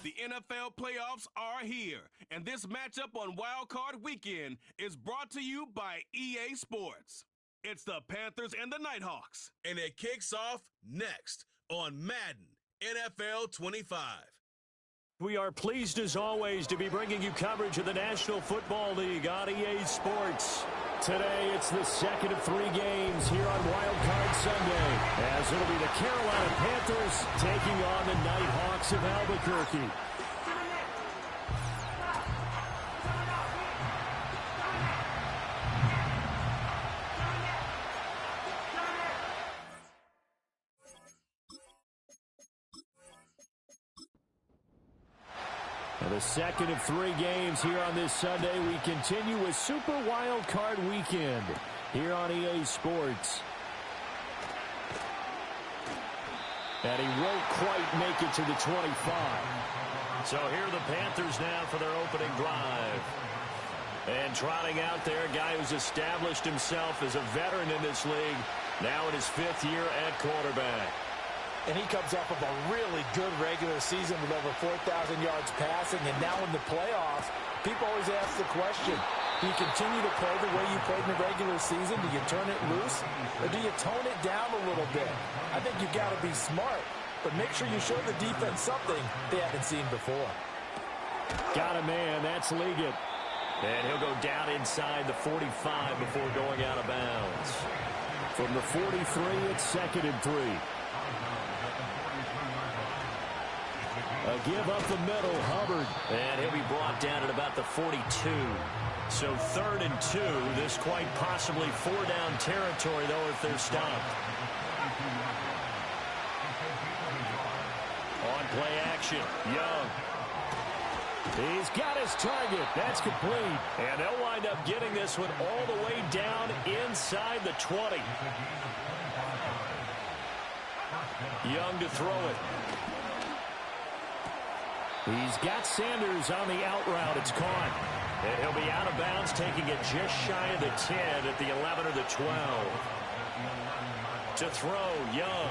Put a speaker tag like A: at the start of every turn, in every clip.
A: The NFL playoffs are here, and this matchup on Wild Card Weekend is brought to you by EA Sports. It's the Panthers and the Nighthawks, and it kicks off next on Madden NFL 25.
B: We are pleased, as always, to be bringing you coverage of the National Football League on EA Sports. Today, it's the second of 3 games here on Wild Card Sunday, as it'll be the Carolina Panthers taking on the Nighthawks of Albuquerque. The second of 3 games here on this Sunday. We continue with Super Wild Card Weekend here on EA Sports. And he won't quite make it to the 25. So here are the Panthers now for their opening drive. And trotting out there, a guy who's established himself as a veteran in this league, now in his 5th year at quarterback.
C: And he comes off of a really good regular season with over 4,000 yards passing. And now in the playoffs, people always ask the question, do you continue to play the way you played in the regular season? Do you turn it loose? Or do you tone it down a little bit? I think you've got to be smart. But make sure you show the defense something they haven't seen before.
B: Got a man. That's Liggett. And he'll go down inside the 45 before going out of bounds. From the 43, it's 2nd and 3. A give up the middle, Hubbard. And he'll be brought down at about the 42. So 3rd and 2. This quite possibly 4-down territory, though, if they're stopped. On play action, Young. He's got his target. That's complete. And they'll wind up getting this one all the way down inside the 20. Young to throw it. He's got Sanders on the out route. It's caught. And he'll be out of bounds, taking it just shy of the 10 at the 11 or the 12. To throw, Young.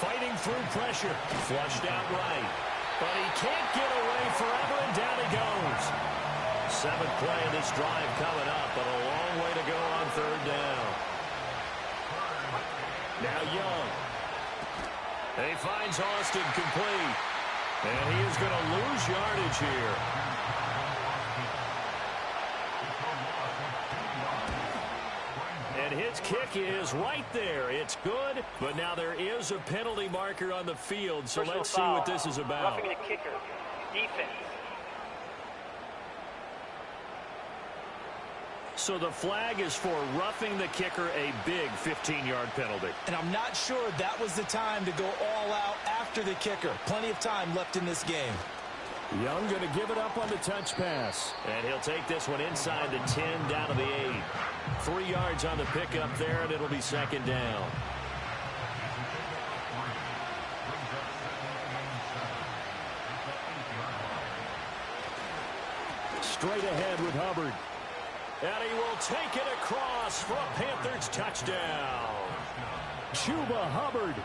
B: Fighting through pressure. Flushed out right. But he can't get away forever, and down he goes. 7th play of this drive coming up, but a long way to go on 3rd down. Now Young. And he finds Austin complete. And he is going to lose yardage here. And his kick is right there. It's good, but now there is a penalty marker on the field, so let's see what this is about.
D: Roughing the kicker. Defense.
B: So the flag is for roughing the kicker, a big 15-yard penalty.
C: And I'm not sure that was the time to go all out after the kicker. Plenty of time left in this game.
B: Young going to give it up on the touch pass. And he'll take this one inside the 10, down to the 8. 3 yards on the pickup there, and it'll be 2nd down. Straight ahead with Hubbard. And he will take it across for a Panthers touchdown. Chuba Hubbard,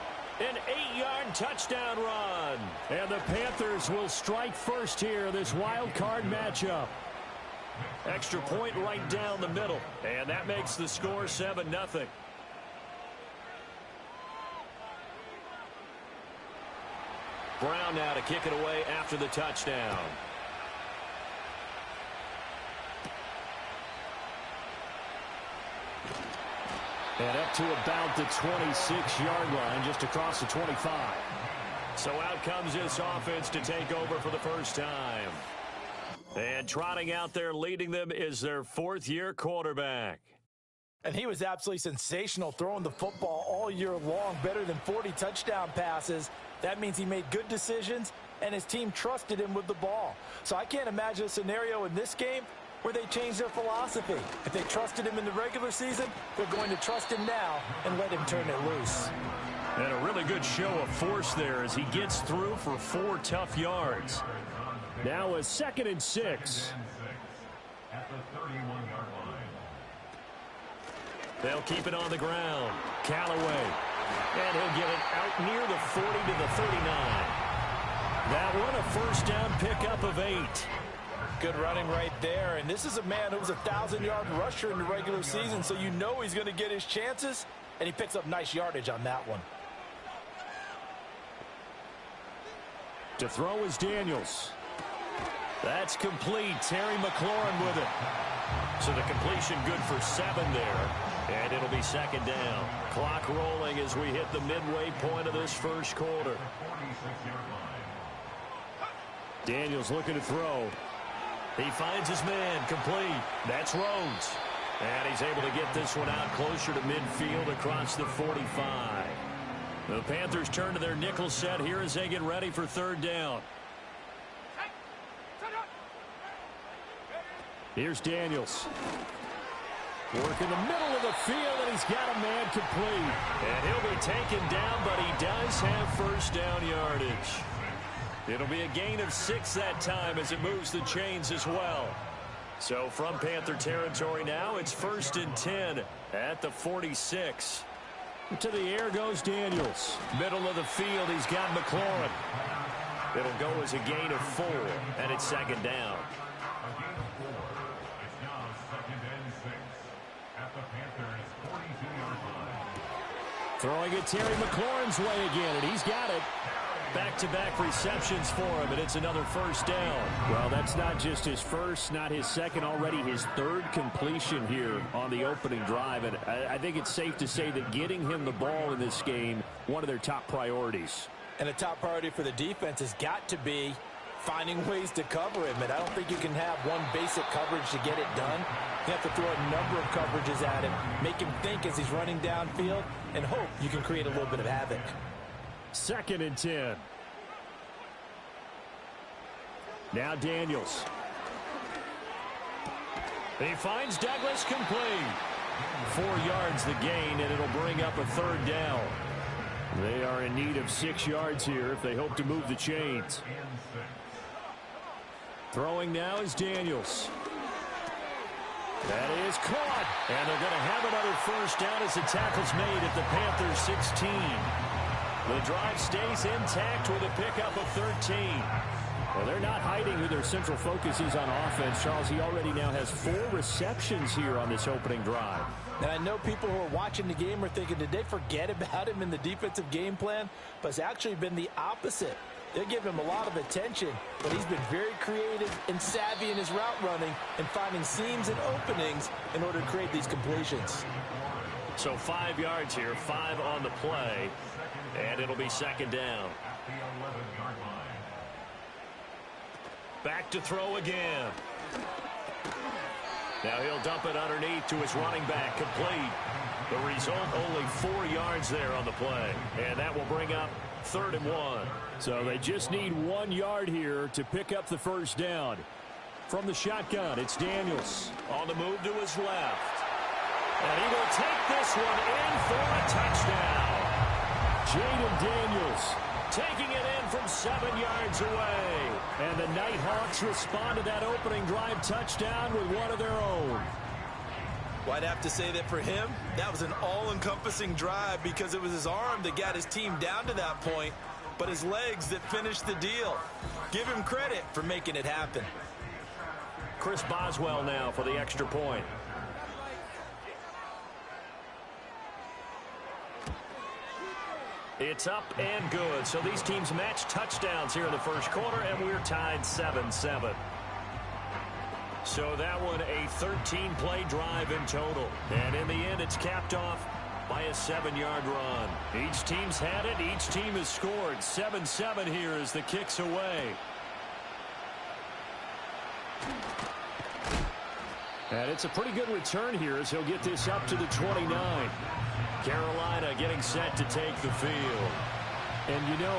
B: an 8-yard touchdown run. And the Panthers will strike first here in this wild card matchup. Extra point right down the middle. And that makes the score 7-0. Brown now to kick it away after the touchdown. And up to about the 26-yard line, just across the 25. So out comes this offense to take over for the first time. And trotting out there leading them is their 4th-year quarterback.
C: And he was absolutely sensational throwing the football all year long, better than 40 touchdown passes. That means he made good decisions, and his team trusted him with the ball. So I can't imagine a scenario in this game where they changed their philosophy. If they trusted him in the regular season, they're going to trust him now and let him turn it loose.
B: And a really good show of force there as he gets through for 4 tough yards. Now a 2nd and 6.
E: At the 31-yard line.
B: They'll keep it on the ground. Callaway. And he'll get it out near the 40 to the 39. That one a first down pickup of 8.
C: Good running right there. And this is a man who was a 1,000-yard rusher in the regular season, so you know he's going to get his chances, and he picks up nice yardage on that one.
B: To throw is Daniels. That's complete. Terry McLaurin with it. So the completion good for 7 there. And it'll be second down. Clock rolling as we hit the midway point of this first quarter. Daniels looking to throw. He finds his man. Complete. That's Rhodes. And he's able to get this one out closer to midfield across the 45. The Panthers turn to their nickel set here as they get ready for third down. Here's Daniels. Work in the middle of the field, and he's got a man complete. And he'll be taken down, but he does have first down yardage. It'll be a gain of 6 that time as it moves the chains as well. So from Panther territory now, it's 1st and 10 at the 46. To the air goes Daniels. Middle of the field, he's got McLaurin. It'll go as a gain of 4, and it's second down. Throwing it Terry McLaurin's way again, and he's got it. Back-to-back receptions for him, and it's another first down.
F: Well, that's not just his first, not his second, already his 3rd completion here on the opening drive. And I think it's safe to say that getting him the ball in this game, one of their top priorities.
C: And a top priority for the defense has got to be finding ways to cover him. And I don't think you can have one basic coverage to get it done. You have to throw a number of coverages at him, make him think as he's running downfield, and hope you can create a little bit of havoc.
F: 2nd and 10. Now Daniels.
B: He finds Douglas complete. 4 yards the gain, and it'll bring up a third down.
F: They are in need of 6 yards here if they hope to move the chains.
B: Throwing now is Daniels. That is caught. And they're going to have another first down as the tackle's made at the Panthers 16. The drive stays intact with a pickup of 13.
F: Well, they're not hiding who their central focus is on offense. Charles, he already now has 4 receptions here on this opening drive.
C: And I know people who are watching the game are thinking, did they forget about him in the defensive game plan? But it's actually been the opposite. They give him a lot of attention, but he's been very creative and savvy in his route running and finding seams and openings in order to create these completions.
B: So 5 yards here, 5 on the play, and it'll be second down. Back to throw again. Now he'll dump it underneath to his running back, complete. The result, only 4 yards there on the play, and that will bring up 3rd and 1.
F: So they just need 1 yard here to pick up the first down. From the shotgun, it's Daniels.
B: On the move to his left. And he will take this one in for a touchdown.
F: Jaden Daniels
B: taking it in from 7 yards away.
F: And the Nighthawks respond to that opening drive touchdown with one of their own.
C: Well, I'd have to say that for him, that was an all-encompassing drive because it was his arm that got his team down to that point, but his legs that finished the deal. Give him credit for making it happen.
B: Chris Boswell now for the extra point. It's up and good. So these teams match touchdowns here in the first quarter, and we're tied 7-7. So that one a 13-play drive in total. And in the end, it's capped off by a 7-yard run. Each team's had it. Each team has scored. 7-7 here as the kick's away.
F: And it's a pretty good return here as he'll get this up to the 29.
B: Carolina getting set to take the field.
F: And, you know,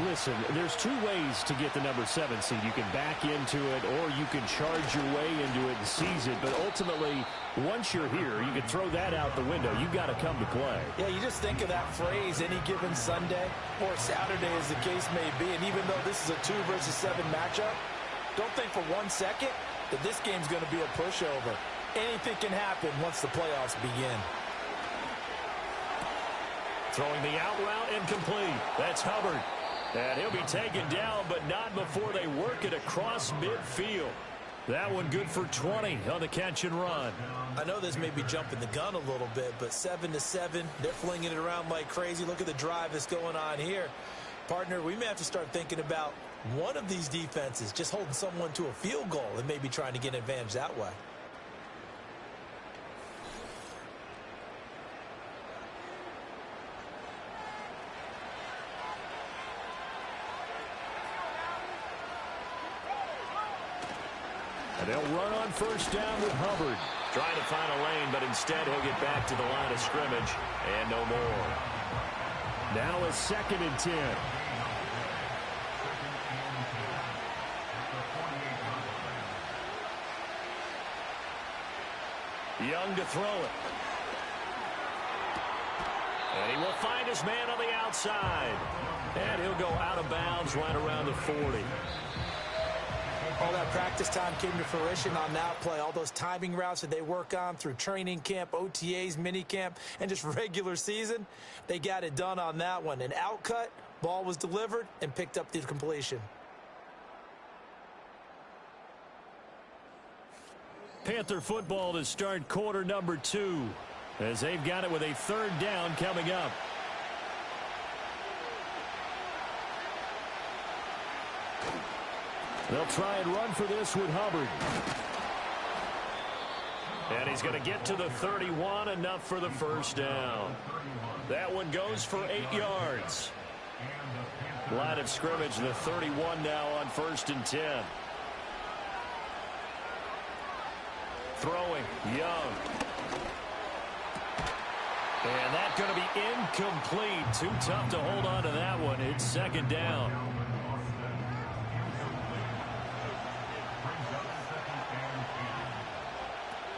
F: listen, there's 2 ways to get the number 7 seed. You can back into it or you can charge your way into it and seize it. But ultimately, once you're here, you can throw that out the window. You've got to come to play.
C: Yeah, you just think of that phrase, any given Sunday or Saturday as the case may be. And even though this is a 2 versus 7 matchup, don't think for 1 second that this game's going to be a pushover. Anything can happen once the playoffs begin.
B: Throwing the out route incomplete. That's Hubbard. And he'll be taken down, but not before they work it across midfield. That one good for 20 on the catch and run.
C: I know this may be jumping the gun a little bit, but 7-7, they're flinging it around like crazy. Look at the drive that's going on here. Partner, we may have to start thinking about one of these defenses just holding someone to a field goal and maybe trying to get an advantage that way.
B: And they'll run on first down with Hubbard. Trying to find a lane, but instead he'll get back to the line of scrimmage and no more. Now a 2nd and 10. Young to throw it. And he will find his man on the outside. And he'll go out of bounds right around the 40.
C: All that practice time came to fruition on that play. All those timing routes that they work on through training camp, OTAs, minicamp, and just regular season, they got it done on that one. An outcut, ball was delivered, and picked up the completion.
B: Panther football to start quarter number 2, as they've got it with a 3rd down coming up. They'll try and run for this with Hubbard. And he's going to get to the 31, enough for the first down. That one goes for 8 yards. Line of scrimmage, the 31 now on 1st and 10. Throwing, Young. And that's going to be incomplete. Too tough to hold on to that one. It's 2nd down.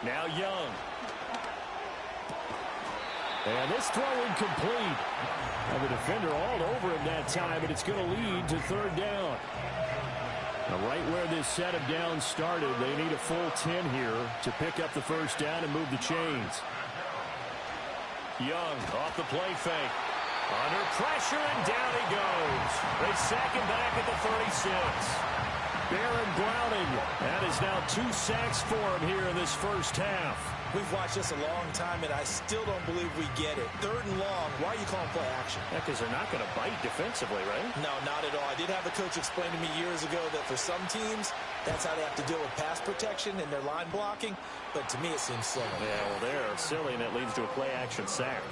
B: Now Young. And this throw incomplete. And the defender all over him that time, but it's going to lead to 3rd down. Now right where this set of downs started, they need a full 10 here to pick up the first down and move the chains. Young off the play fake. Under pressure, and down he goes. They sack him back at the 36. Baron Browning. That is now 2 sacks for him here in this first half.
C: We've watched this a long time, and I still don't believe we get it. 3rd and long. Why are you calling play action?
B: Yeah, because they're not going to bite defensively, right?
C: No, not at all. I did have a coach explain to me years ago that for some teams, that's how they have to deal with pass protection and their line blocking. But to me, it seems silly.
B: Yeah, well, they're silly, and it leads to a play action sack.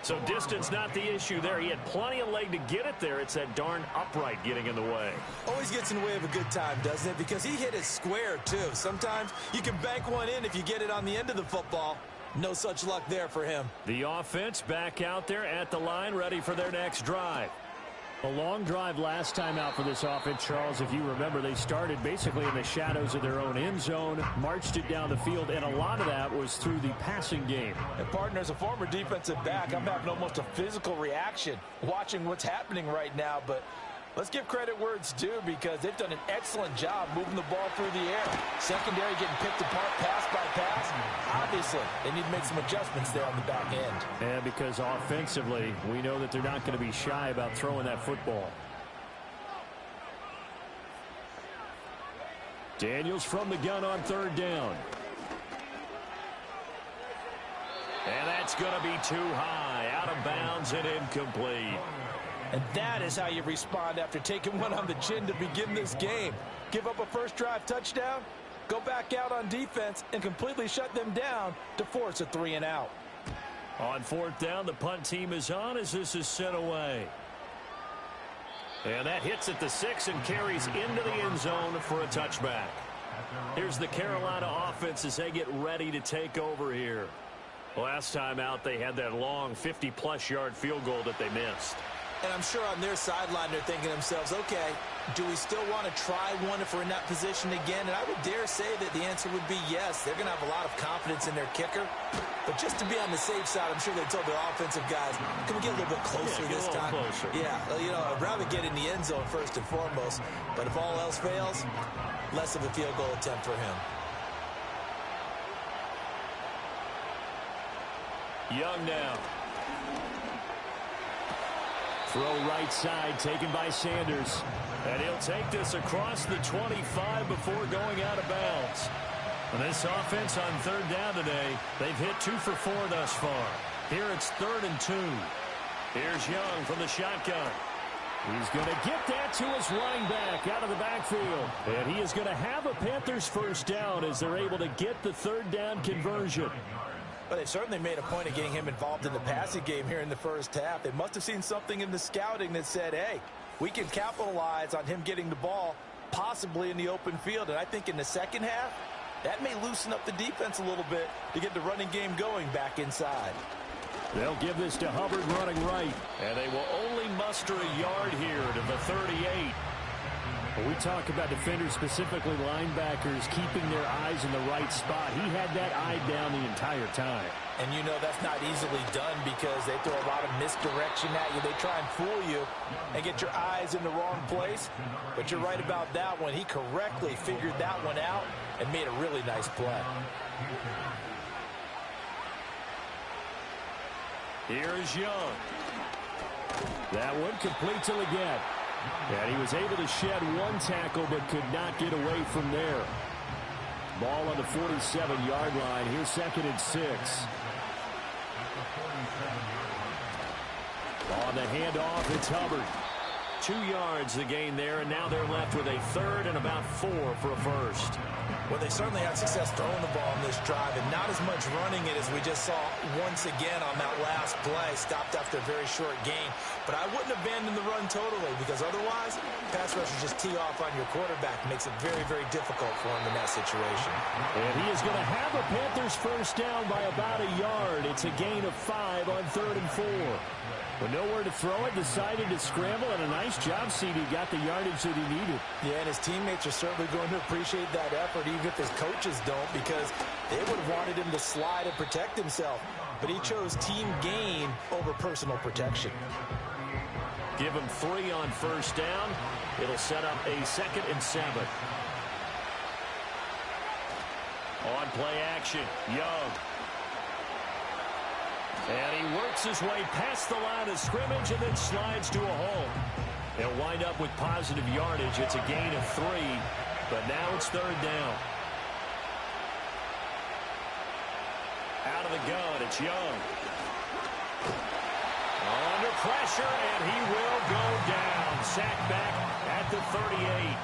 B: So distance not the issue there. He had plenty of leg to get it there. It's that darn upright getting in the way.
C: Always gets in the way of a good time, doesn't it? Because he hit it square, too. Sometimes you can bank one in if you get it on the end of the football. No such luck there for him.
B: The offense back out there at the line, ready for their next drive. A long drive last time out for this offense, Charles. If you remember, they started basically in the shadows of their own end zone, marched it down the field, and a lot of that was through the passing game.
C: And partner, as a former defensive back, I'm having almost a physical reaction watching what's happening right now. But let's give credit where it's due, because they've done an excellent job moving the ball through the air. Secondary getting picked apart pass by pass. Obviously, they need to make some adjustments there on the back end.
B: And because offensively, we know that they're not going to be shy about throwing that football. Daniels from the gun on 3rd down. And that's going to be too high, out of bounds and incomplete.
C: And that is how you respond after taking one on the chin to begin this game. Give up a first drive touchdown, go back out on defense, and completely shut them down to force a 3 and out.
B: On 4th down, the punt team is on as this is sent away. And that hits at the 6 and carries into the end zone for a touchback. Here's the Carolina offense as they get ready to take over here. Last time out, they had that long 50-plus yard field goal that they missed.
C: And I'm sure on their sideline they're thinking to themselves, okay, do we still want to try one if we're in that position again? And I would dare say that the answer would be yes. They're going to have a lot of confidence in their kicker. But just to be on the safe side, I'm sure they told their offensive guys, can we get a little bit closer this time?
B: Closer.
C: Yeah, you know, I'd rather get in the end zone first and foremost. But if all else fails, less of a field goal attempt for him.
B: Young now.
F: Throw right side taken by Sanders. And he'll take this across the 25 before going out of bounds. And this offense on third down today, they've hit 2 for 4 thus far. Here it's 3rd and 2. Here's Young from the shotgun. He's going to get that to his running back out of the backfield. And he is going to have a Panthers first down as they're able to get the 3rd down conversion.
C: But they certainly made a point of getting him involved in the passing game here in the first half. They must have seen something in the scouting that said, hey, we can capitalize on him getting the ball possibly in the open field. And I think in the second half, that may loosen up the defense a little bit to get the running game going back inside.
F: They'll give this to Hubbard running right. And they will only muster a yard here to the 38. When we talk about defenders, specifically linebackers, keeping their eyes in the right spot, he had that eye down the entire time.
C: And you know that's not easily done because they throw a lot of misdirection at you. They try and fool you and get your eyes in the wrong place. But you're right about that one. He correctly figured that one out and made a really nice play.
F: Here is Young. That one complete till again. And he was able to shed 1 tackle but could not get away from there. Ball on the 47-yard line. Here's 2nd and 6. On the handoff, it's Hubbard. 2 yards the gain there, and now they're left with a 3rd and about 4 for a first.
C: Well, they certainly had success throwing the ball in this drive, and not as much running it as we just saw once again on that last play. Stopped after a very short gain. But I wouldn't abandon the run totally, because otherwise, pass rushers just tee off on your quarterback. Makes it very, very difficult for him in that situation.
F: And he is going to have a Panthers first down by about a yard. It's a gain of 5 on 3rd and 4. But nowhere to throw it, decided to scramble, and a nice job, CD. Got the yardage that he needed.
C: Yeah, and his teammates are certainly going to appreciate that effort, even if his coaches don't, because they would have wanted him to slide and protect himself. But he chose team gain over personal protection.
F: Give him 3 on first down. It'll set up a 2nd and 7. On play action, Young. And he works his way past the line of scrimmage and then slides to a hole. He'll wind up with positive yardage. It's a gain of 3, but now it's 3rd down. Out of the gun, it's Young. Under pressure, and he will go down. Sacked back at the 38.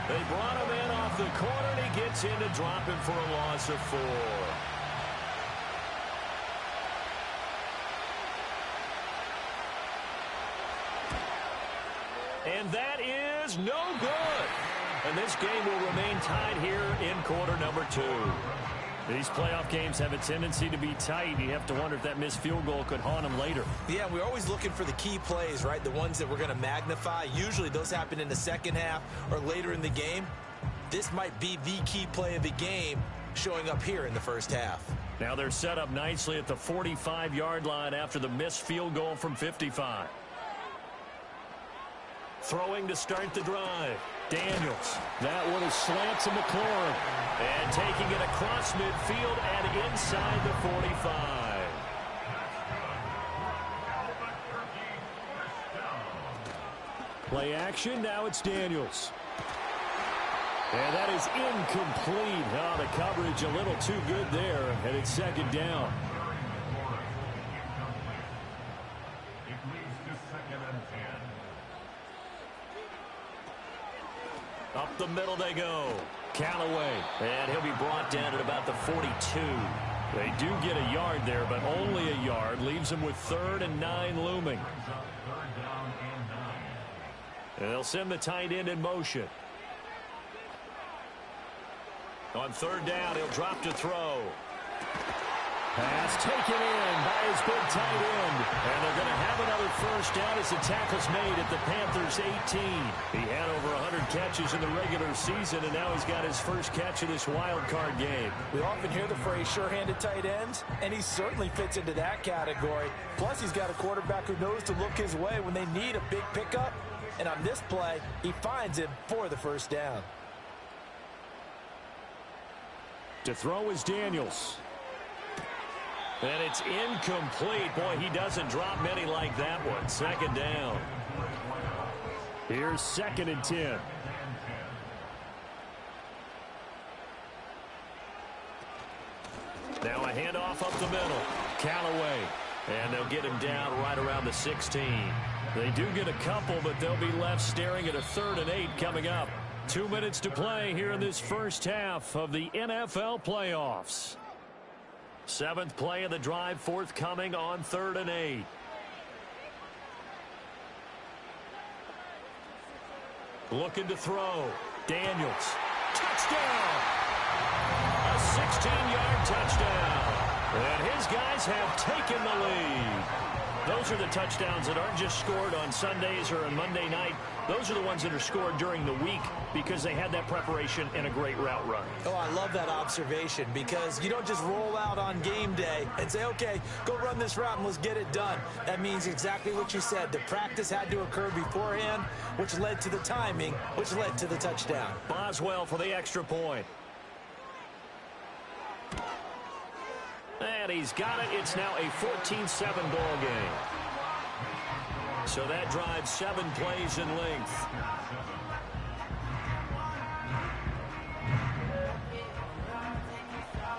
F: They brought him in off the corner, and he gets in to drop him for a loss of 4. And that is no good. And this game will remain tied here in quarter number 2. These playoff games have a tendency to be tight. You have to wonder if that missed field goal could haunt them later.
C: Yeah, we're always looking for the key plays, right? The ones that we're going to magnify. Usually those happen in the second half or later in the game. This might be the key play of the game showing up here in the first half.
F: Now they're set up nicely at the 45-yard line after the missed field goal from 55. Throwing to start the drive. Daniels. That one is slant to McLaurin. And taking it across midfield and inside the 45. Play action. Now it's Daniels. And that is incomplete. Oh, the coverage a little too good there. And it's 2nd down. Up the middle they go. Callaway. And he'll be brought down at about the 42. They do get a yard there, but only a yard. Leaves them with 3rd and 9 looming. And they'll send the tight end in motion. On 3rd down, he'll drop to throw. Pass taken in by his big tight end. And they're going to have another first down as the tackle's made at the Panthers' 18. He had over 100 catches in the regular season, and now he's got his first catch of this wild card game.
C: We often hear the phrase sure-handed tight ends, and he certainly fits into that category. Plus, he's got a quarterback who knows to look his way when they need a big pickup. And on this play, he finds him for the first down.
F: To throw is Daniels.
B: And it's incomplete. Boy, he doesn't drop many like that one. Second down.
F: Here's 2nd and 10.
B: Now a handoff up the middle. Callaway. And they'll get him down right around the 16. They do get a couple, but they'll be left staring at a 3rd and 8 coming up. 2 minutes to play here in this first half of the NFL playoffs. 7th play of the drive forthcoming on 3rd and 8. Looking to throw. Daniels. Touchdown! A 16-yard touchdown. And his guys have taken the lead. Those are the touchdowns that aren't just scored on Sundays or on Monday night. Those are the ones that are scored during the week because they had that preparation and a great route run.
C: Oh, I love that observation because you don't just roll out on game day and say, okay, go run this route and let's get it done. That means exactly what you said. The practice had to occur beforehand, which led to the timing, which led to the touchdown.
B: Boswell for the extra point. And he's got it. It's now a 14-7 ball game. So that drives 7 plays in length.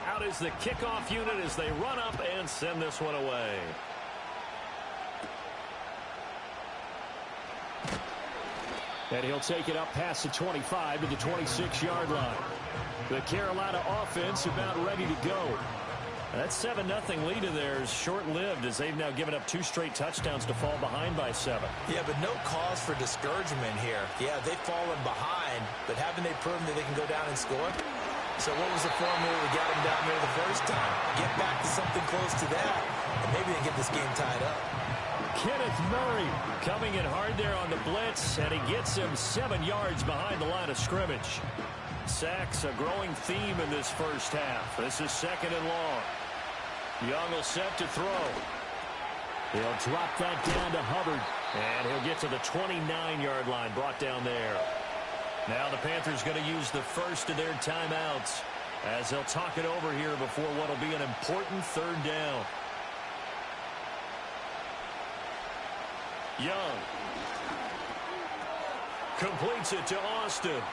B: Out is the kickoff unit as they run up and send this one away.
F: And he'll take it up past the 25 to the 26-yard line. The Carolina offense about ready to go. That 7-0 lead of theirs short-lived as they've now given up 2 straight touchdowns to fall behind by 7.
C: Yeah, but no cause for discouragement here. Yeah, they've fallen behind, but haven't they proven that they can go down and score? So what was the formula that got them down there the first time? Get back to something close to that, and maybe they get this game tied up.
B: Kenneth Murray coming in hard there on the blitz, and he gets him 7 yards behind the line of scrimmage. Sacks a growing theme in this first half. This is 2nd and long. Young will set to throw.
F: He'll drop that down to Hubbard.
B: And he'll get to the 29-yard line, brought down there. Now the Panthers going to use the first of their timeouts as they'll talk it over here before what will be an important 3rd down. Young completes it to Austin.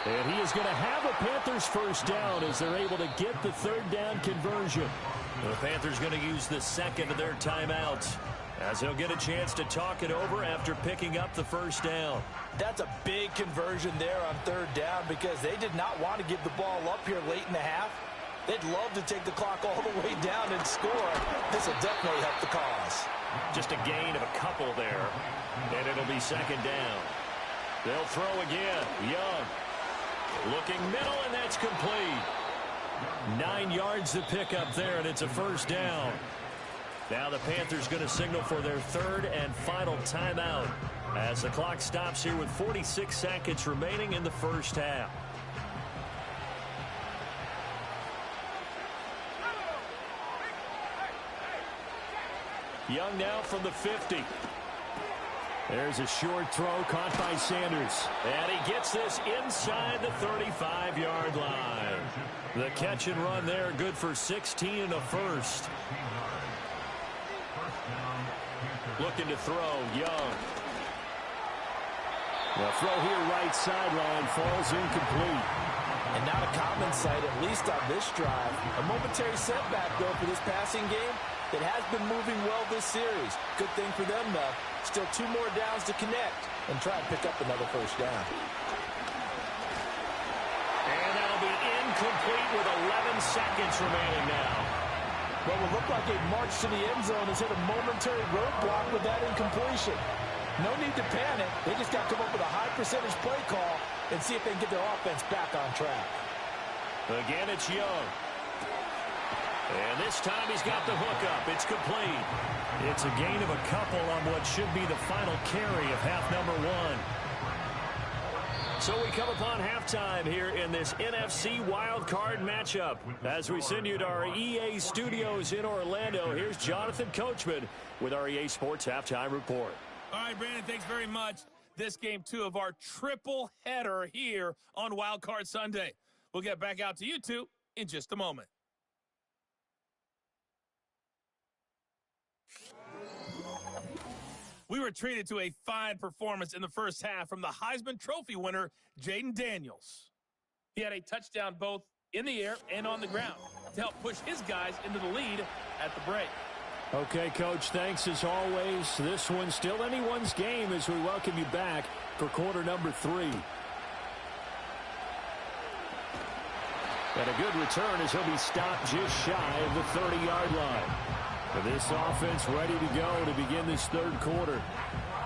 F: And he is going to have a Panthers first down as they're able to get the 3rd down conversion.
B: The Panthers going to use the 2nd of their timeouts as they'll get a chance to talk it over after picking up the first down.
C: That's a big conversion there on 3rd down because they did not want to give the ball up here late in the half. They'd love to take the clock all the way down and score. This will definitely help the cause.
B: Just a gain of a couple there, and it'll be 2nd down. They'll throw again. Young. Looking middle, and that's complete. 9 yards to pick up there, and it's a first down. Now the Panthers going to signal for their 3rd and final timeout as the clock stops here with 46 seconds remaining in the first half. Young now from the 50.
F: There's a short throw caught by Sanders.
B: And he gets this inside the 35-yard line. The catch and run there, good for 16 and a first. Looking to throw, Young.
F: The throw here right sideline falls incomplete.
C: And not a common sight, at least on this drive. A momentary setback, though, for this passing game that has been moving well this series. Good thing for them, though. Still 2 more downs to connect and try and pick up another first down.
B: And that'll be incomplete with 11 seconds remaining now.
C: What will look like a march to the end zone has hit a momentary roadblock with that incompletion. No need to panic. They just got to come up with a high percentage play call and see if they can get their offense back on track.
B: Again, it's Young. And this time he's got the hook up. It's complete. It's a gain of a couple on what should be the final carry of half number 1. So we come upon halftime here in this NFC wildcard matchup. As we send you to our EA studios in Orlando, here's Jonathan Coachman with our EA Sports Halftime Report.
G: All right, Brandon, thanks very much. This game 2 of our triple header here on Wildcard Sunday. We'll get back out to you two in just a moment. We were treated to a fine performance in the first half from the Heisman Trophy winner, Jaden Daniels. He had a touchdown both in the air and on the ground to help push his guys into the lead at the break.
F: Okay, Coach, thanks as always. This one's still anyone's game as we welcome you back for quarter number 3. And a good return as he'll be stopped just shy of the 30-yard line. And this offense ready to go to begin this third quarter.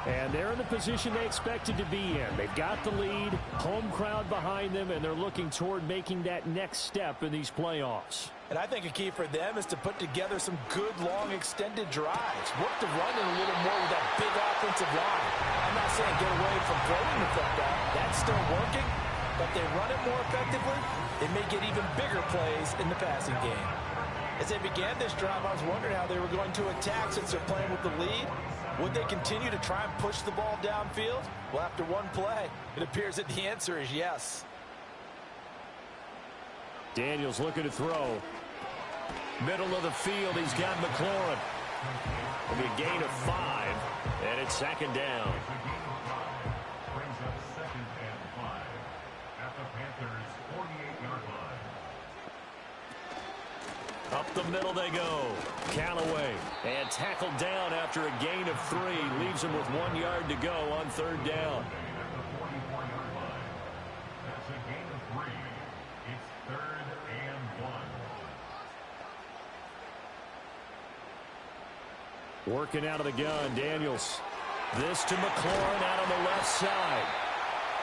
F: And they're in the position they expected to be in. They've got the lead, home crowd behind them, and they're looking toward making that next step in these playoffs.
C: And I think a key for them is to put together some good, long, extended drives. Work the run in a little more with that big offensive line. I'm not saying get away from throwing the football. That's still working. But if they run it more effectively, they may get even bigger plays in the passing game. As they began this drive, I was wondering how they were going to attack since they're playing with the lead. Would they continue to try and push the ball downfield? Well, after one play, it appears that the answer is yes.
F: Daniels looking to throw. Middle of the field, he's got McLaurin. It'll be a gain of 5, and it's second down.
E: Brings up 2nd and 5 at the Panthers' 48-yard line.
F: Up the middle they go. Callaway. And tackled down after a gain of 3. Leaves him with 1 yard to go on third down.
E: At the 44-yard line. That's a gain of 3. It's 3rd and 1.
F: Working out of the gun, Daniels. This to McLaurin out on the left side.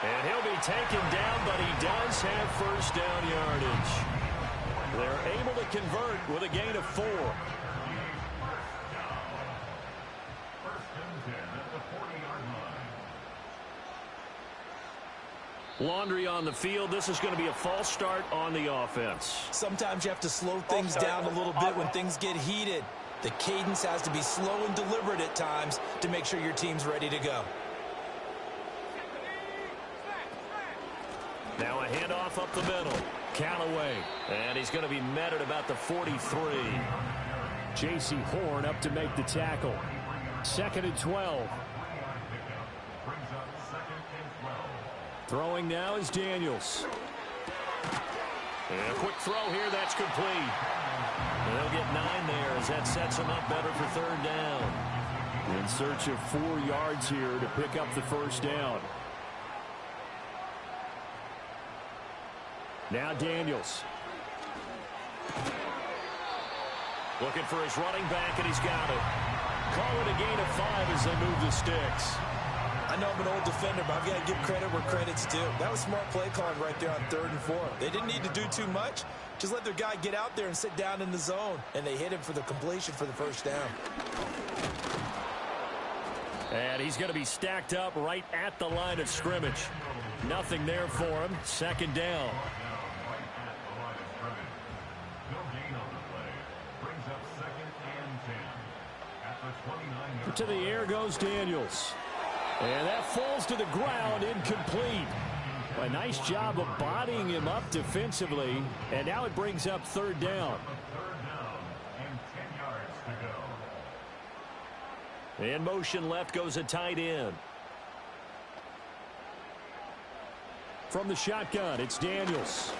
F: And he'll be taken down, but he does have first down yardage. They're able to convert with a gain of 4.
E: First and 10 at the 40-yard line.
F: Laundry on the field. This is going to be a false start on the offense.
C: Sometimes you have to slow things down a little bit when things get heated. The cadence has to be slow and deliberate at times to make sure your team's ready to go.
F: Now a handoff up the middle. Callaway. And he's going to be met at about the 43. J.C. Horn up to make the tackle. 2nd and 12.
E: Brings up 2nd and 12.
F: Throwing now is Daniels. And a quick throw here. That's complete. And they'll get 9 there as that sets them up better for third down. In search of 4 yards here to pick up the first down. Now Daniels. Looking for his running back, and he's got it. Call it a gain of 5 as they move the sticks.
C: I know I'm an old defender, but I've got to give credit where credit's due. That was smart play calling right there on 3rd and 4. They didn't need to do too much. Just let their guy get out there and sit down in the zone. And they hit him for the completion for the first down.
F: And he's going to be stacked up right at the line of scrimmage. Nothing there for him. 2nd down. To the air goes Daniels. And that falls to the ground, incomplete. A nice job of bodying him up defensively. And now it brings up 3rd down.
E: And 10 yards to go.
F: In motion left goes a tight end. From the shotgun, it's Daniels.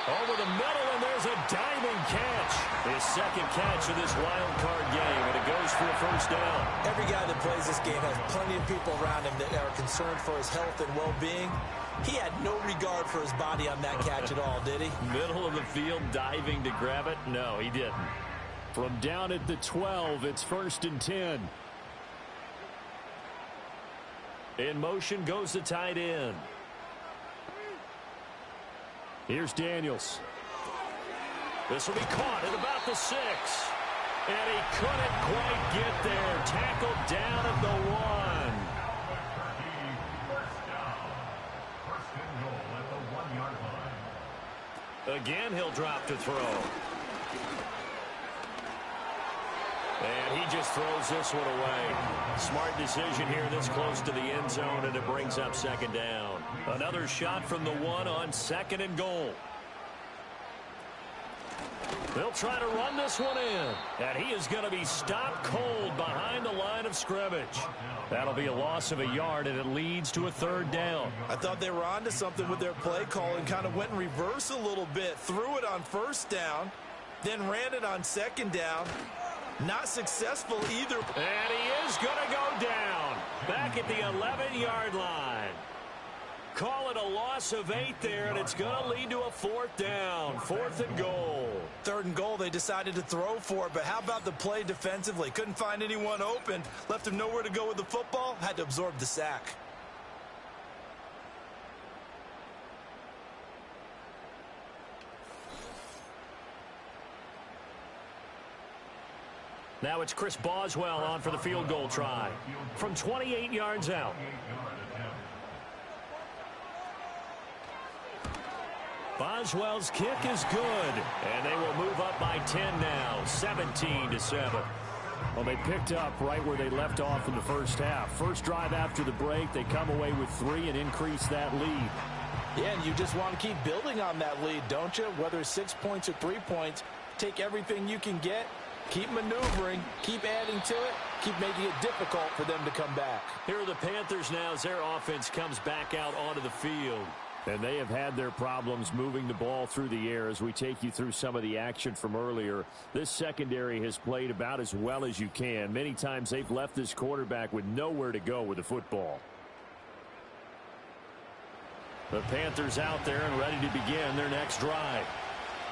F: Over the middle, and there's a diving catch. His 2nd catch of this wild card game, and it goes for a first down.
C: Every guy that plays this game has plenty of people around him that are concerned for his health and well-being. He had no regard for his body on that catch at all, did he?
F: Middle of the field, diving to grab it? No, he didn't. From down at the 12, it's 1st and 10. In motion goes the tight end. Here's Daniels. This will be caught at about the 6. And he couldn't quite get there. Tackled down at the 1.
E: First down. 1st and goal at the 1-yard line.
F: Again, he'll drop to throw. And he just throws this one away. Smart decision here this close to the end zone, and it brings up 2nd down. Another shot from the 1 on 2nd and goal.
B: They'll try to run this one in. And he is going to be stopped cold behind the line of scrimmage. That'll be a loss of a yard, and it leads to a 3rd down.
C: I thought they were onto something with their play call and kind of went in reverse a little bit. Threw it on 1st down, then ran it on 2nd down. Not successful either.
B: And he is going to go down back at the 11-yard line. Call it a loss of 8 there, and it's going to lead to a 4th down, 4th and goal.
C: 3rd and goal, they decided to throw for it, but how about the play defensively? Couldn't find anyone open, left him nowhere to go with the football, had to absorb the sack.
B: Now it's Chris Boswell on for the field goal try from 28 yards out. Boswell's kick is good, and they will move up by 10 now, 17-7.
F: Well, they picked up right where they left off in the first half. First drive after the break, they come away with 3 and increase that lead.
C: Yeah, and you just want to keep building on that lead, don't you? Whether it's 6 points or 3 points, take everything you can get, keep maneuvering, keep adding to it, keep making it difficult for them to come back.
B: Here are the Panthers now as their offense comes back out onto the field.
F: And they have had their problems moving the ball through the air as we take you through some of the action from earlier. This secondary has played about as well as you can. Many times they've left this quarterback with nowhere to go with the football. The Panthers out there and ready to begin their next drive.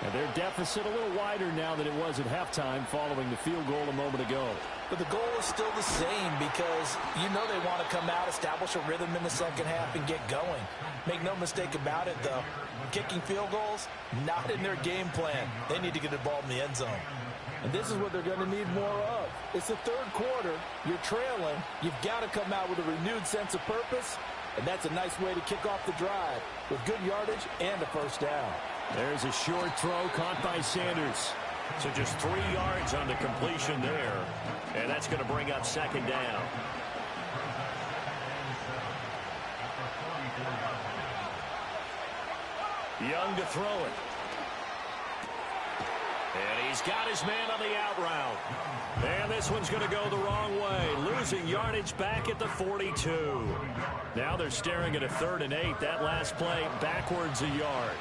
F: And their deficit a little wider now than it was at halftime following the field goal a moment ago.
C: But the goal is still the same because you know they want to come out, establish a rhythm in the second half, and get going. Make no mistake about it, though. Kicking field goals, not in their game plan. They need to get the ball in the end zone. And this is what they're going to need more of. It's the 3rd quarter. You're trailing. You've got to come out with a renewed sense of purpose, and that's a nice way to kick off the drive with good yardage and a 1st down.
F: There's a short throw caught by Sanders.
B: So just 3 yards on the completion there. And that's going to bring up 2nd down. Young to throw it. And he's got his man on the out route. And this one's going to go the wrong way. Losing yardage back at the 42. Now they're staring at a 3rd and 8. That last play backwards a yard.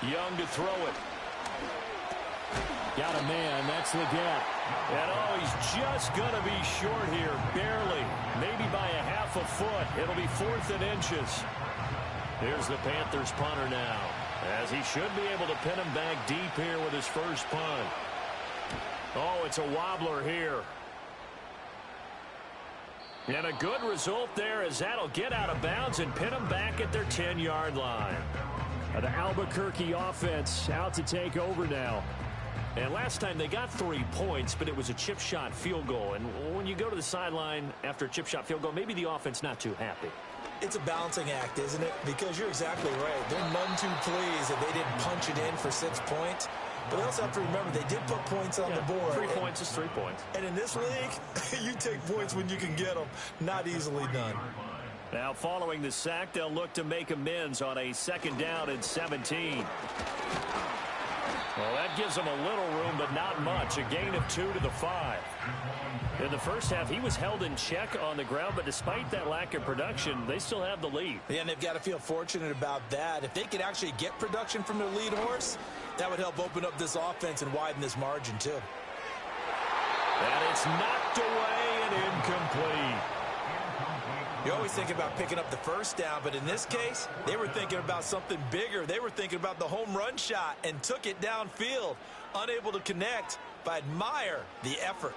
B: Young to throw it.
F: Got a man. That's Leggett.
B: And oh, he's just going to be short here. Barely. Maybe by a half a foot. It'll be 4th and inches. Here's the Panthers punter now, as he should be able to pin him back deep here with his first punt. Oh, it's a wobbler here. And a good result there as that'll get out of bounds and pin them back at their 10-yard line.
F: The Albuquerque offense out to take over now.
B: And last time they got 3 points, but it was a chip shot field goal. And when you go to the sideline after a chip shot field goal, maybe the offense not too happy.
C: It's a balancing act, isn't it? Because you're exactly right. They're none too pleased that they didn't punch it in for 6 points. But they also have to remember they did put points on the board.
B: 3 points is 3 points.
C: And in this league, you take points when you can get them. Not easily done.
B: Now following the sack, they'll look to make amends on a 2nd down and 17. Well, that gives them a little room, but not much. A gain of 2 to the 5. In the first half, he was held in check on the ground, but despite that lack of production, they still have the lead.
C: Yeah, and they've got to feel fortunate about that. If they could actually get production from their lead horse, that would help open up this offense and widen this margin, too.
B: And it's knocked away and incomplete.
C: You always think about picking up the 1st down, but in this case, they were thinking about something bigger. They were thinking about the home run shot and took it downfield. Unable to connect, but I admire the effort.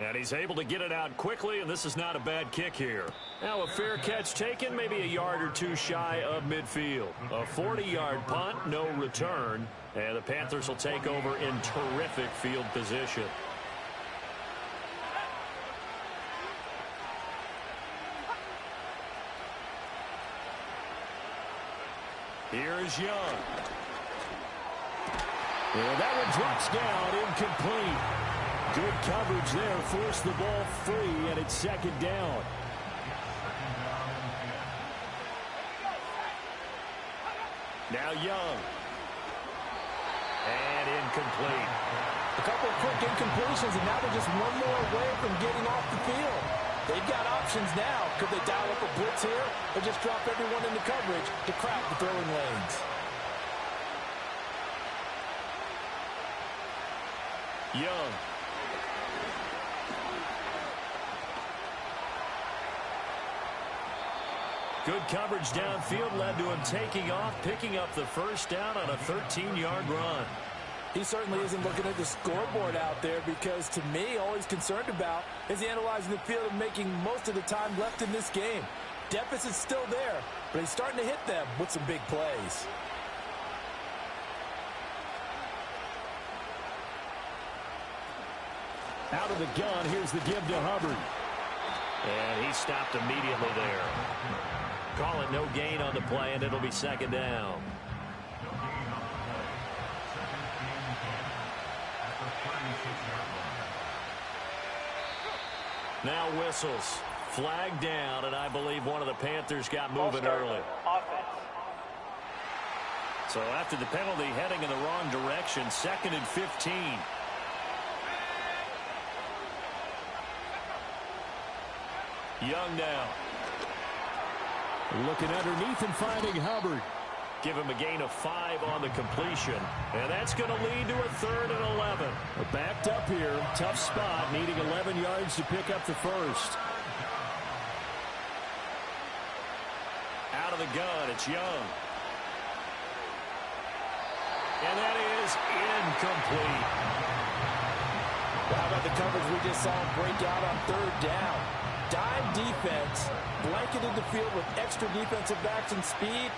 B: And he's able to get it out quickly, and this is not a bad kick here. Now a fair catch taken, maybe a yard or 2 shy of midfield. A 40-yard punt, no return, and the Panthers will take over in terrific field position. Here's Young.
F: And that one drops down, incomplete. Good coverage there, forced the ball free, and it's 2nd down.
B: Now Young. And incomplete.
C: A couple of quick incompletions, and now they're just one more away from getting off the field. They've got options now. Could they dial up a blitz here or just drop everyone into coverage to crowd the throwing lanes?
B: Young. Good coverage downfield led to him taking off, picking up the first down on a 13-yard run.
C: He certainly isn't looking at the scoreboard out there because, to me, all he's concerned about is analyzing the field and making most of the time left in this game. Deficit's still there, but he's starting to hit them with some big plays.
F: Out of the gun, here's the give to Hubbard.
B: And he stopped immediately there. Call it no gain on the play, and it'll be second down. Now whistles. Flag down, and I believe one of the Panthers got moving early.
D: Offense.
B: So after the penalty, heading in the wrong direction, 2nd and 15. Young now.
F: Looking underneath and finding Hubbard.
B: Give him a gain of 5 on the completion. And that's going to lead to a 3rd and 11.
F: We're backed up here. Tough spot, needing 11 yards to pick up the first.
B: Out of the gun, it's Young. And that is incomplete.
C: How about the coverage we just saw him break out on 3rd down? Dime defense, blanketed the field with extra defensive backs and speed,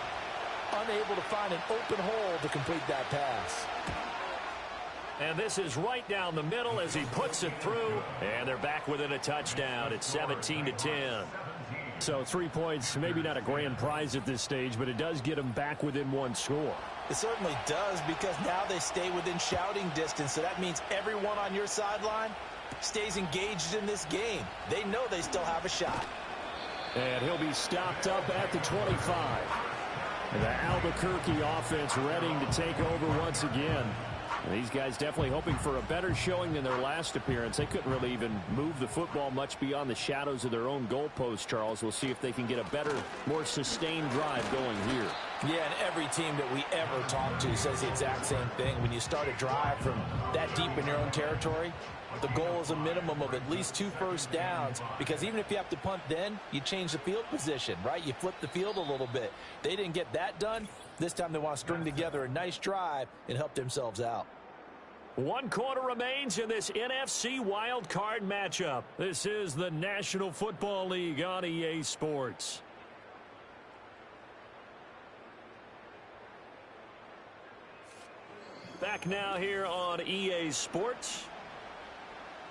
C: unable to find an open hole to complete that pass.
B: And this is right down the middle as he puts it through, and they're back within a touchdown. It's 17-10.
F: So 3 points, maybe not a grand prize at this stage, but it does get them back within one score.
C: It certainly does, because now they stay within shouting distance, so that means everyone on your sideline stays engaged in this game. They know they still have a shot.
F: And he'll be stopped up at the 25. And the Albuquerque offense ready to take over once again. And these guys definitely hoping for a better showing than their last appearance. They couldn't really even move the football much beyond the shadows of their own goalpost, Charles. We'll see if they can get a better, more sustained drive going here.
C: Yeah, and every team that we ever talk to says the exact same thing. When you start a drive from that deep in your own territory, the goal is a minimum of at least 2 first downs, because even if you have to punt then, you change the field position, right? You flip the field a little bit. They didn't get that done. This time they want to string together a nice drive and help themselves out.
B: 1 quarter remains in this NFC wild card matchup. This is the National Football League on EA Sports. Back now here on EA Sports.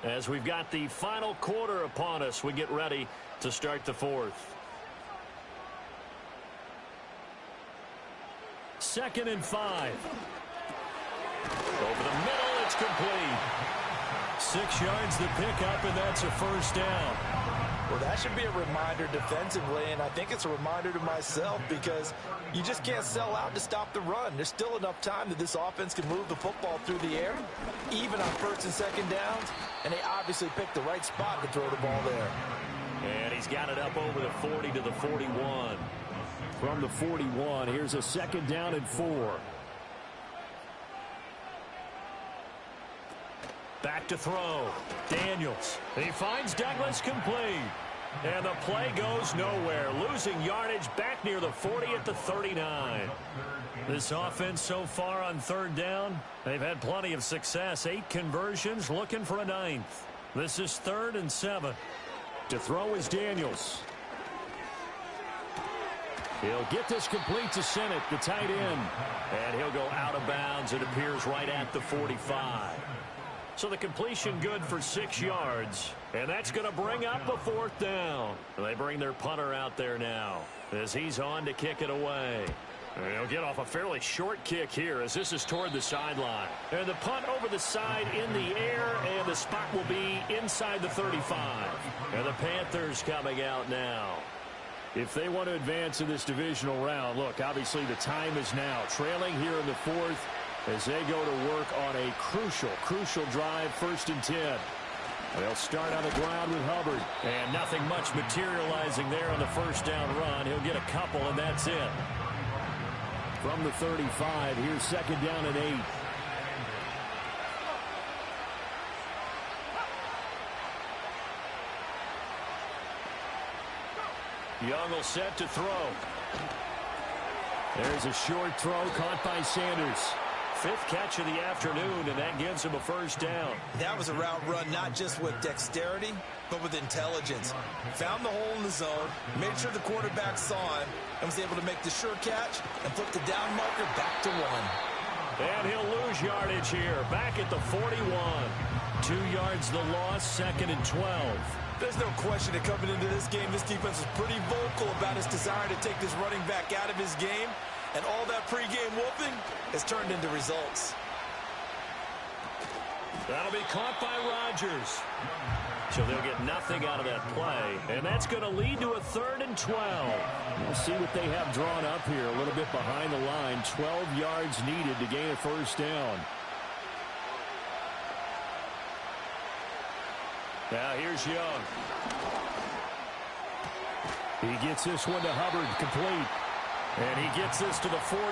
B: As we've got the final quarter upon us, we get ready to start the 4th. 2nd and 5. Over the middle, it's complete. 6 yards to pick up, and that's a first down.
C: Well, that should be a reminder defensively, and I think it's a reminder to myself, because you just can't sell out to stop the run. There's still enough time that this offense can move the football through the air, even on 1st and 2nd downs, and they obviously picked the right spot to throw the ball there.
B: And he's got it up over the 40 to the 41.
F: From the 41, here's a 2nd down and 4.
B: Back to throw. Daniels. He finds Douglas complete. And the play goes nowhere. Losing yardage back near the 40 at the 39. This offense so far on 3rd down, they've had plenty of success. 8 conversions, looking for a 9th. This is 3rd and 7.
F: To throw is Daniels. He'll get this complete to Sennett, the tight end.
B: And he'll go out of bounds. It appears right at the 45. So the completion good for 6 yards. And that's going to bring up a 4th down. They bring their punter out there now as he's on to kick it away. And he'll get off a fairly short kick here as this is toward the sideline. And the punt over the side in the air, and the spot will be inside the 35. And the Panthers coming out now.
F: if they want to advance in this divisional round, look, obviously the time is now. Trailing here in the fourth as they go to work on a crucial drive, 1st and 10. They'll start on the ground with Hubbard. And nothing much materializing there on the first down run. He'll get a couple, and that's it. From the 35, here's 2nd down and 8. Young will set to throw. There's a short throw caught by Sanders. 5th catch of the afternoon, and that gives him a 1st down.
C: That was a route run not just with dexterity, but with intelligence. Found the hole in the zone, made sure the quarterback saw him, and was able to make the sure catch and flip the down marker back to 1.
F: And he'll lose yardage here, back at the 41. 2 yards the loss, 2nd and 12.
C: There's no question that coming into this game, this defense was pretty vocal about its desire to take this running back out of his game. And all that pregame whooping has turned into results.
F: That'll be caught by Rodgers. So they'll get nothing out of that play. And that's going to lead to a 3rd and 12. We'll see what they have drawn up here. A little bit behind the line. 12 yards needed to gain a 1st down. Now here's Young. He gets this one to Hubbard, complete. And he gets this to the 48,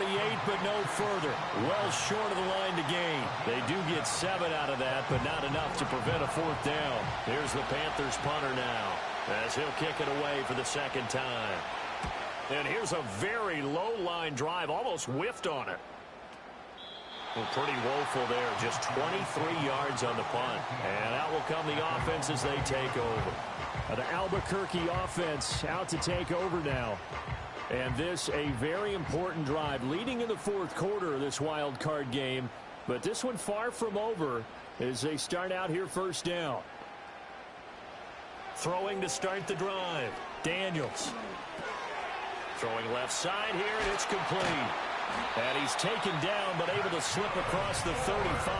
F: but no further. Well short of the line to gain. They do get 7 out of that, but not enough to prevent a 4th down. Here's the Panthers punter now, as he'll kick it away for the 2nd time. And here's a very low-line drive, almost whiffed on it. Well, pretty woeful there, just 23 yards on the punt. And out will come the offense as they take over. The Albuquerque offense out to take over now. And this a very important drive leading in the 4th quarter of this wild card game. But this one far from over as they start out here 1st down. Throwing to start the drive. Daniels. Throwing left side here, and it's complete. And he's taken down, but able to slip across the 35.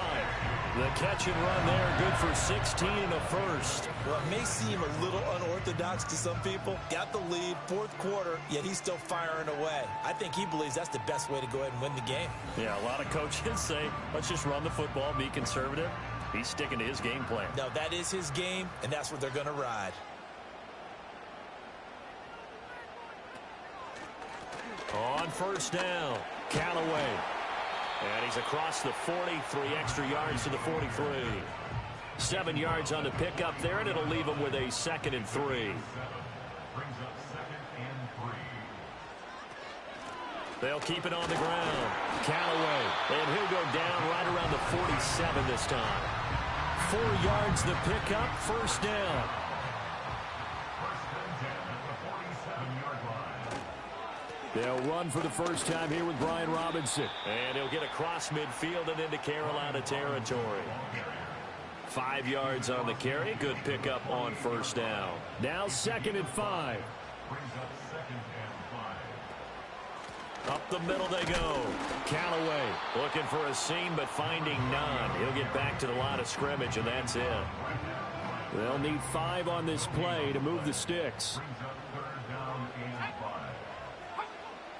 F: The catch and run there, good for 16 and a 1st.
C: Well, it may seem a little unorthodox to some people. Got the lead, 4th quarter, yet he's still firing away. I think he believes that's the best way to go ahead and win the game.
F: Yeah, a lot of coaches say, let's just run the football, be conservative. He's sticking to his game plan.
C: No, that is his game, and that's what they're going to ride.
F: On 1st down, Callaway. And he's across the 40, 3 extra yards to the 43. 7 yards on the pickup there, and it'll leave him with a 2nd and 3.
E: Brings up 2nd and 3.
F: They'll keep it on the ground. Callaway, and he'll go down right around the 47 this time. 4 yards the pickup, 1st down. They'll run for the 1st time here with Brian Robinson. And he'll get across midfield and into Carolina territory. 5 yards on the carry. Good pickup on 1st down. Now 2nd and 5. Up the middle they go. Callaway looking for a seam but finding none. He'll get back to the line of scrimmage, and that's it. They'll need 5 on this play to move the sticks.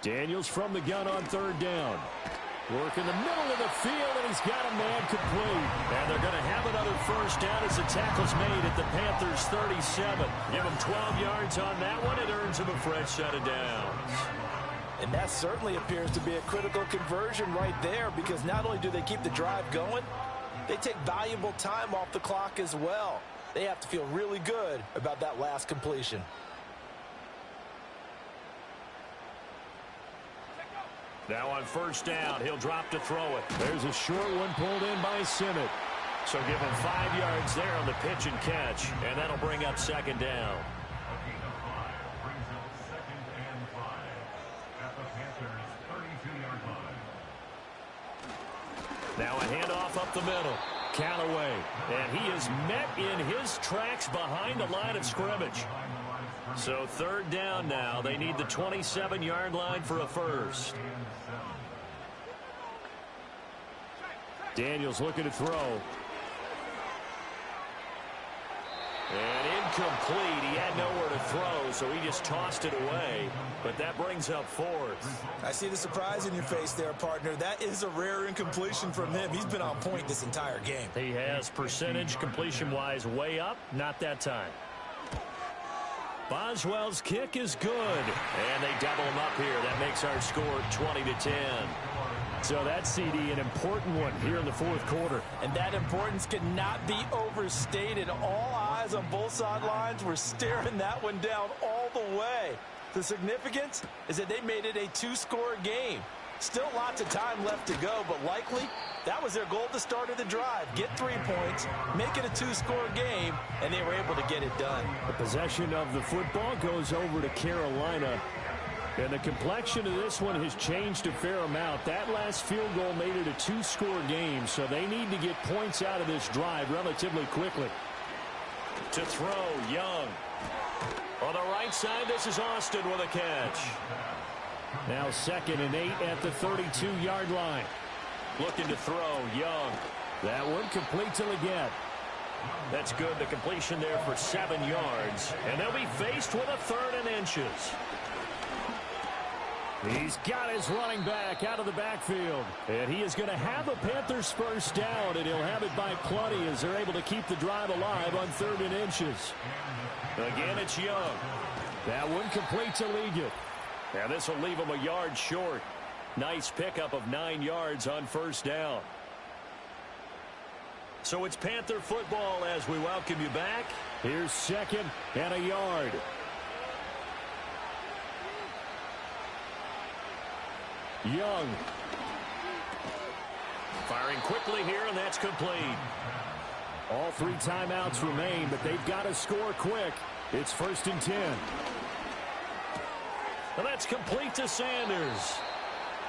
F: Daniels from the gun on 3rd down. Work in the middle of the field, and he's got a man complete. And they're going to have another 1st down as the tackle's made at the Panthers' 37. Give him 12 yards on that one. It earns him a fresh set of downs.
C: And that certainly appears to be a critical conversion right there, because not only do they keep the drive going, they take valuable time off the clock as well. They have to feel really good about that last completion.
F: Now on 1st down, he'll drop to throw it. There's a short one pulled in by Simmett. So give him 5 yards there on the pitch and catch, and that'll bring up 2nd down. Now a handoff up the middle. Callaway, and he is met in his tracks behind the line of scrimmage. So 3rd down now. They need the 27-yard line for a 1st. Daniels looking to throw.
B: And incomplete. He had nowhere to throw, so he just tossed it away. But that brings up fourth.
C: I see the surprise in your face there, partner. That is a rare incompletion from him. He's been on point this entire game.
F: He has percentage completion-wise way up. Not that time. Boswell's kick is good.
B: And they double him up here. That makes our score 20-10.
F: So that's, CD, an important one here in the fourth quarter.
C: And that importance cannot be overstated. All eyes on both sidelines were staring that one down all the way. The significance is that they made it a two-score game. Still lots of time left to go, but likely that was their goal at the start of the drive. Get 3 points, make it a two-score game, and they were able to get it done.
F: The possession of the football goes over to Carolina. And the complexion of this one has changed a fair amount. That last field goal made it a two-score game, so they need to get points out of this drive relatively quickly.
B: To throw, Young. On the right side, this is Austin with a catch.
F: Now 2nd and 8 at the 32-yard line.
B: Looking to throw, Young.
F: That one complete till again.
B: That's good. The completion there for 7 yards. And they'll be faced with a 3rd and inches.
F: He's got his running back out of the backfield. And he is going to have a Panthers first down, and he'll have it by plenty as they're able to keep the drive alive on 3rd and inches.
B: Again, it's Young.
F: That one complete to Ligon.
B: Now this will leave him a yard short. Nice pickup of 9 yards on first down. So it's Panther football as we welcome you back.
F: Here's 2nd and a yard. Young.
B: Firing quickly here, and that's complete.
F: All 3 timeouts remain, but they've got to score quick. It's 1st and 10.
B: And that's complete to Sanders.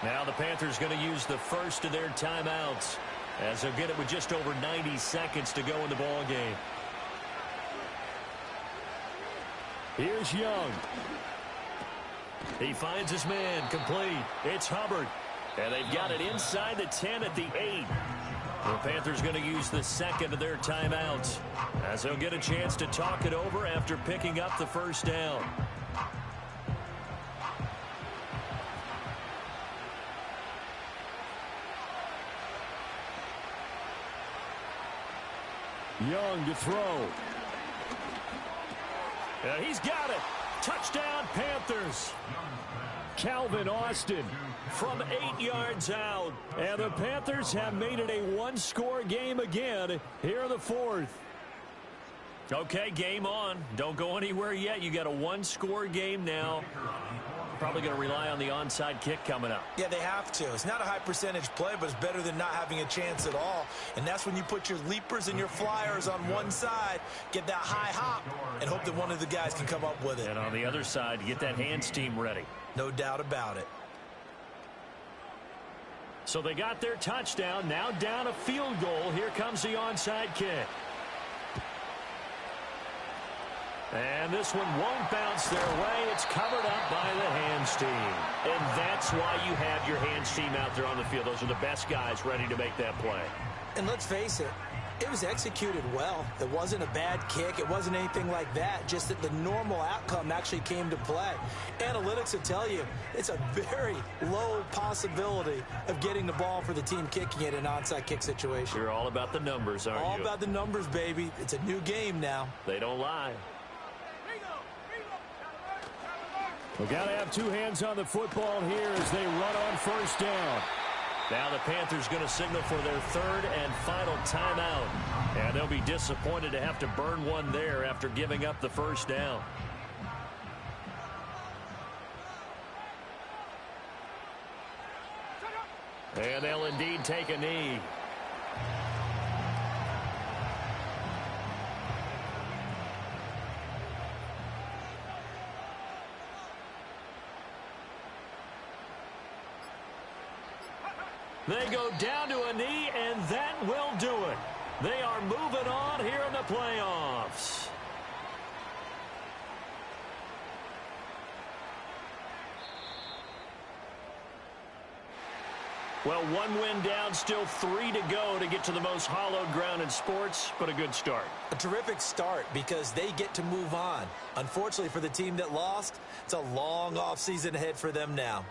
B: Now the Panthers going to use the first of their timeouts, as they'll get it with just over 90 seconds to go in the ball game.
F: Here's Young.
B: He finds his man, complete. It's Hubbard. And they've got it inside the 10 at the 8. The Panthers going to use the 2nd of their timeouts, as they'll get a chance to talk it over after picking up the first down.
F: Young to throw.
B: He's got it. Touchdown, Panthers.
F: Calvin Austin
B: from 8 yards out.
F: And the Panthers have made it a one-score game again here in the fourth.
B: Okay, game on. Don't go anywhere yet. You got a one-score game now. Probably going to rely on the onside kick coming up.
C: Yeah, they have to. It's not a high percentage play, but it's better than not having a chance at all. And that's when you put your leapers and your flyers on one side, get that high hop, and hope that one of the guys can come up with it.
B: And on the other side, get that hands team ready.
C: No doubt about it.
B: So they got their touchdown. Now down a field goal. Here comes the onside kick. And this one won't bounce their way. It's covered up by the hands team. And that's why you have your hands team out there on the field. Those are the best guys ready to make that play.
C: And let's face it, it was executed well. It wasn't a bad kick. It wasn't anything like that. Just that the normal outcome actually came to play. Analytics will tell you it's a very low possibility of getting the ball for the team kicking it in an onside kick situation.
B: You're all about the numbers, aren't you?
C: All about the numbers, baby. It's a new game now.
B: They don't lie.
F: We've got to have two hands on the football here as they run on first down.
B: Now the Panthers going to signal for their third and final timeout. And they'll be disappointed to have to burn one there after giving up the first down. And they'll indeed take a knee. They go down to a knee, and that will do it. They are moving on here in the playoffs. Well, one win down, still 3 to go to get to the most hallowed ground in sports, but a good start.
C: A terrific start because they get to move on. Unfortunately for the team that lost, it's a long offseason ahead for them now.